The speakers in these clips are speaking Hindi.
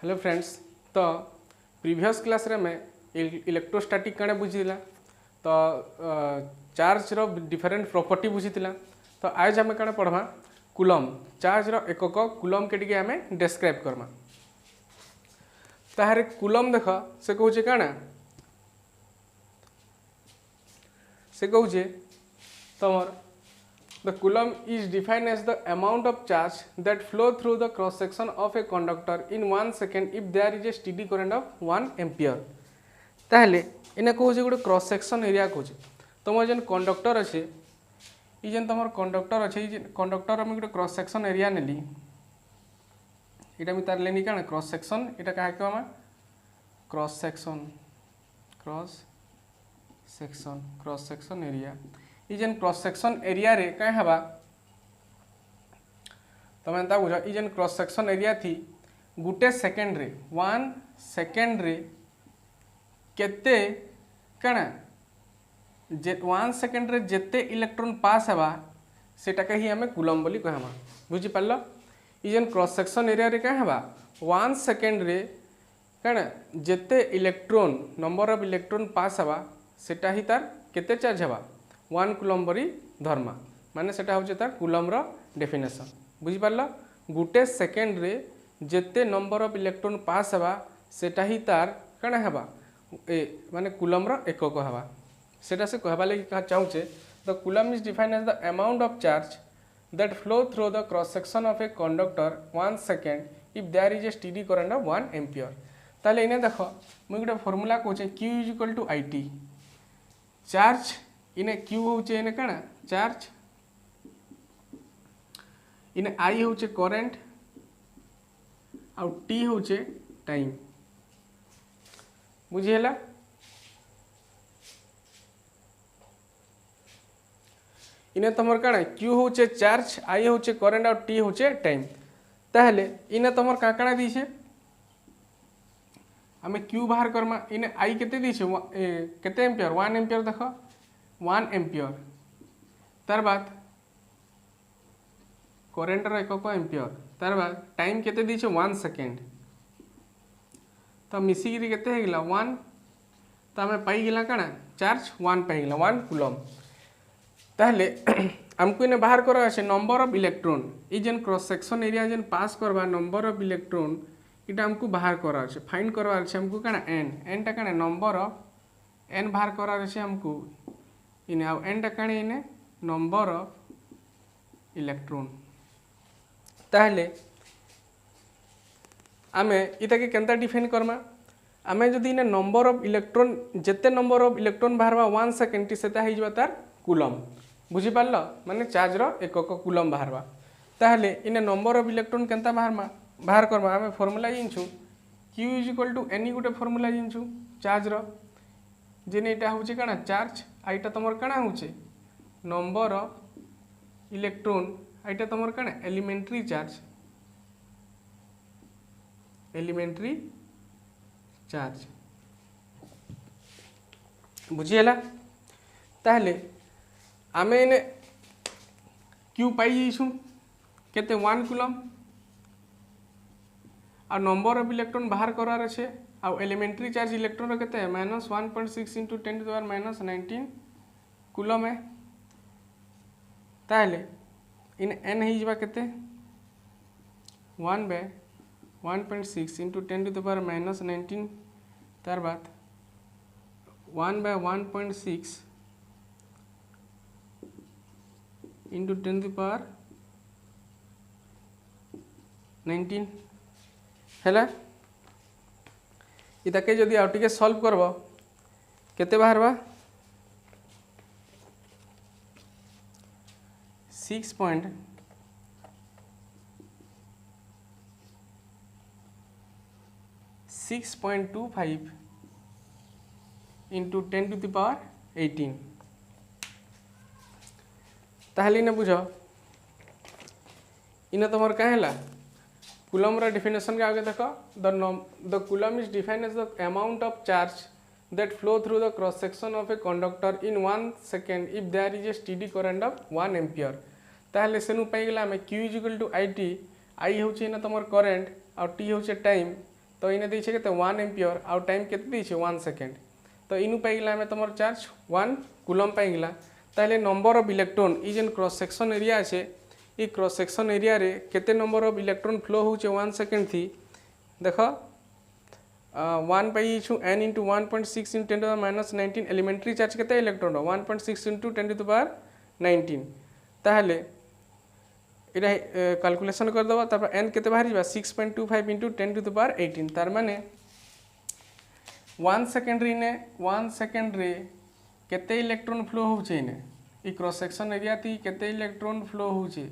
Hello friends. तो प्रीवियस क्लास रे में इलेक्ट्रोस्टैटिक कणे बुझीला तो चार्ज रो डिफरेंट प्रॉपर्टी बुझीला। तो आज आम कणे पढ़मा कूलम चार्ज रो एकक कूलम के टिके आमे डिस्क्राइब करमा। ताहारे कूलम देख से कहूचे काना से कहूचे तमर The coulomb is defined as the amount of charge that flow through the cross section of a conductor in 1 second if there is a steady current of 1 ampere। ताहले इना कहूचे गोटे क्रॉस सेक्शन एरिया कहूचे तुम जेन कंडक्टर अच्छे ये जेन तुम कंडक्टर अच्छे ये कंडक्टर में गोटे क्रॉस सेक्शन एरिया नेली इटा मी तार लेनी काना क्रॉस सेक्शन इटा काहे कहमा क्रॉस सेक्शन एरिया ये जेन क्रॉस सेक्शन एरिया रे कहीं हवा तुम एंता बुझ ये जेन क्रॉस सेक्शन एरिया थी गुटे सेकेंड रे 1 सेकेंड रे केते कणा 1 सेकेंड रे जेते इलेक्ट्रॉन पास हवा सेटा के ही हमें कूलम बोली कहमा। बुझी पारलो ये जेन क्रॉस सेक्शन एरिया रे कहीं हवा 1 सेकेंड रे कणा जेते इलेक्ट्रॉन नंबर ऑफ इलेक्ट्रॉन पास हवा सेटा ही तार केते चार्ज हवा 1 कूलम बरी धर्मा माने सेटा होचे तार कूलम रो डेफिनेशन। बुझी पारलो गुटे सेकेंड रे जेते नंबर ऑफ इलेक्ट्रॉन पास हवा सेटा ही तार कणा हवा ए माने कूलम रो एकक हवा सेटा से कहबा लागि कहा चाहूचे the coulomb is defined as the amount of charge that flow through the cross section of a conductor 1 second if there is a steady current of 1 ampere. ताले इने देखो मु गोटे फार्मूला कहूचे q = it चार्ज इने q होचे इने कणा चार्ज इने i होचे करंट आ t होचे टाइम। बुझिएला इने तमर कणा q होचे चार्ज i होचे करंट आ t होचे टाइम। ताहले इने तमर का कणा दिसे आमे q बाहर करमा इने i केते दिसे केते एम्पियर 1 एम्पियर देखो 1 एम्पियर तार बाद करेंट रो एकक एम्पियर तार बाद टाइम केते दिछे 1 सेकेंड तो मिसी गिरी केते हे गेला 1 तो हमें पाई गेला काना चार्ज 1 पाई गेला 1 कूलम। ताहले हमको इने बाहर करा আছে नंबर ऑफ इलेक्ट्रॉन ई जेन क्रॉस सेक्शन एरिया जेन पास करबा नंबर ऑफ इलेक्ट्रॉन इटा हमको बाहर करा আছে फाइंड करवा আছে हमको काना n टा काना नंबर ऑफ n बाहर करा আছে हमको इने आ n टा काने इने नंबर ऑफ इलेक्ट्रॉन। ताहले आमे इता के केनता डिफाइन करमा आमे जदी इने नंबर ऑफ इलेक्ट्रॉन जेते नंबर ऑफ इलेक्ट्रॉन बाहरबा 1 सेकेंड सेता ही जबा तार कूलम। बुझी पारलो माने चार्ज रो एकक कूलम बाहरबा। ताहले इने नंबर ऑफ इलेक्ट्रॉन केनता बाहर करमा आमे फार्मूला जिनछु q = n गुटे फार्मूला जिनछु चार्ज रो जेने इटा होचे काना चार्ज आइटा तमर काना होचे नंबर ऑफ इलेक्ट्रॉन आइटा तमर काना एलिमेंटरी चार्ज। बुझिएला ताहले आमे इने q पाई जइछु केते 1 कूलम आ नंबर ऑफ इलेक्ट्रॉन बाहर करार अछि आ एलिमेंटरी चार्ज इलेक्ट्रॉन रो केते -1.6 × 10⁻⁻19 कूलम है। ताहले इन n ही जबा केते 1/1.6 × 10⁻⁻19 तार बाद 1/1.6 × 10⁻19 हैला इताके जदि आउ टिके सॉल्व करबो केते बाहरबा 6.25 × 10⁻18 ताहले ने बुझो इने तमर का हैला कूलम रा डेफिनेशन के आगे देखो the coulomb is defined as the amount of charge that flow through the cross section of a conductor in 1 second if there is a steady current of 1 ampere। ताहले सेनु पाई गेला हमें q = it i होचे ना तमर करंट और t होचे टाइम तो इने देछे केते 1 एम्पियर आउ टाइम केते देछे 1 सेकेंड तो इनु पाइगला हमें तुम चार्ज 1 कूलम पाइगला ताहले नंबर ऑफ इलेक्ट्रॉन ई जेन क्रॉस सेक्शन एरिया अच्छे ई क्रॉस सेक्शन एरिया रे केते नंबर ऑफ इलेक्ट्रॉन फ्लो होचे 1 सेकेंड थी देख 1 पाई छु n into 1.6 into 10 to the minus 19 elementary charge केते electron 1.6 into 10 to the power 19 ताहले इरा कैलकुलेशन कर दबा तापर n केते बाहर जिबा 6.25 इंटू 10 to the power 18 तार माने 1 सेकेंड रे ने 1 सेकेंड रे केते इलेक्ट्रॉन फ्लो होचे ने ई क्रॉस सेक्शन एरिया थी केते इलेक्ट्रॉन फ्लो होचे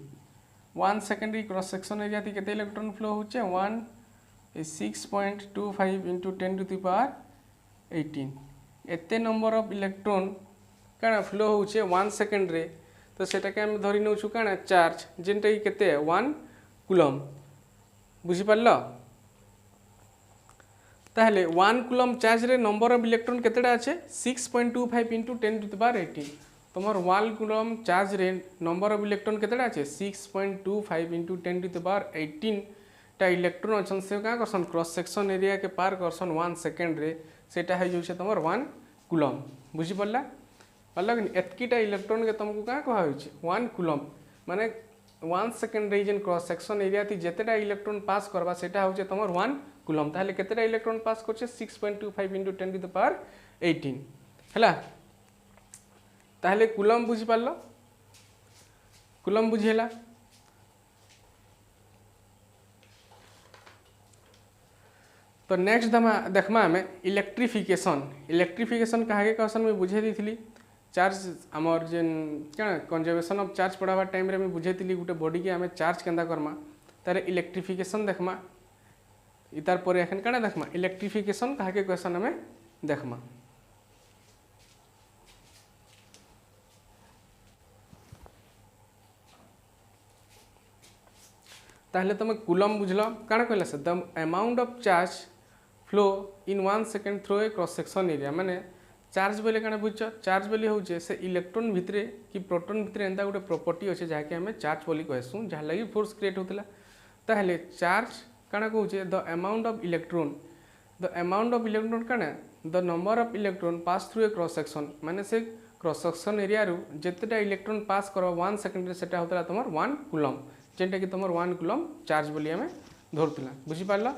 1 सेकेंड क्रॉस सेक्शन एरिया थी केते इलेक्ट्रॉन फ्लो होचे 1 6.25 इंटू 10 to the power 18 एते नंबर ऑफ इलेक्ट्रॉन काना फ्लो होचे 1 सेकेंड रे तो सेटा के हम धरि नउछु काना चार्ज जेनटा की केते 1 कूलम बुझी पारलो ताहले 1 कूलम चार्ज रे नंबर ऑफ इलेक्ट्रॉन केतेटा আছে 6.25 इंटू 10 to the power 18 तमर 1 कूलम चार्ज रे नंबर ऑफ इलेक्ट्रॉन केतेटा আছে 6.25 इंटू 10 to the power 18 टा इलेक्ट्रॉन अछन से का करसन क्रॉस सेक्शन एरिया के पार करसन 1 सेकेंड रे सेटा है जोसे तमर 1 कूलम बुझी पड़ला अलग एतकीटा इलेक्ट्रॉन के तुमको का कहा होचे 1 कूलम माने 1 सेकेंड रे जेन क्रॉस सेक्शन एरिया थी जेतेटा इलेक्ट्रॉन पास करबा सेटा होचे तमर 1 कूलम ताहले केतेटा इलेक्ट्रॉन पास करछे 6.25 इंटू 10 to the power 18 हला ताहले कूलम बुझी पारलो कूलम बुझेला तो नेक्स्ट देखमा हमें इलेक्ट्रिफिकेशन कहा के क्वेश्चन में बुझे दी चार्ज आमर जेन क्या कंजर्वेशन ऑफ चार्ज पढ़ावा टाइम रे बुझे गोटे बॉडी के आम चार्ज केंदा करमा तार इलेक्ट्रिफिकेशन देखमा इतार पर एखन क्या देखमा इलेक्ट्रिफिकेशन कहा के क्वेश्चन हमें देखमा ताहले तुम कूलम बुझल काण कहला से the amount of charge flow in 1 second through a cross section area माने चार्ज बोले काण बुझ चार्ज बोली होचे से इलेक्ट्रॉन भितरे कि प्रोटॉन भितरे एंता गोटे प्रॉपर्टी अच्छे जहाँकि आम चार्ज बोली कहसुँ जहाँ लगी फोर्स क्रिएट होता ताहले चार्ज काण कहूचे द अमाउंट ऑफ इलेक्ट्रॉन काण the number of electron pass through a cross section माने से क्रॉस सेक्शन एरिया रू जेतेटा इलेक्ट्रॉन पास कर 1 सेकेंड रे सेटा होता तुम 1 कूलम जेनटा कि तुम 1 कूलम चार्ज बोली आम धरुला बुझी पारला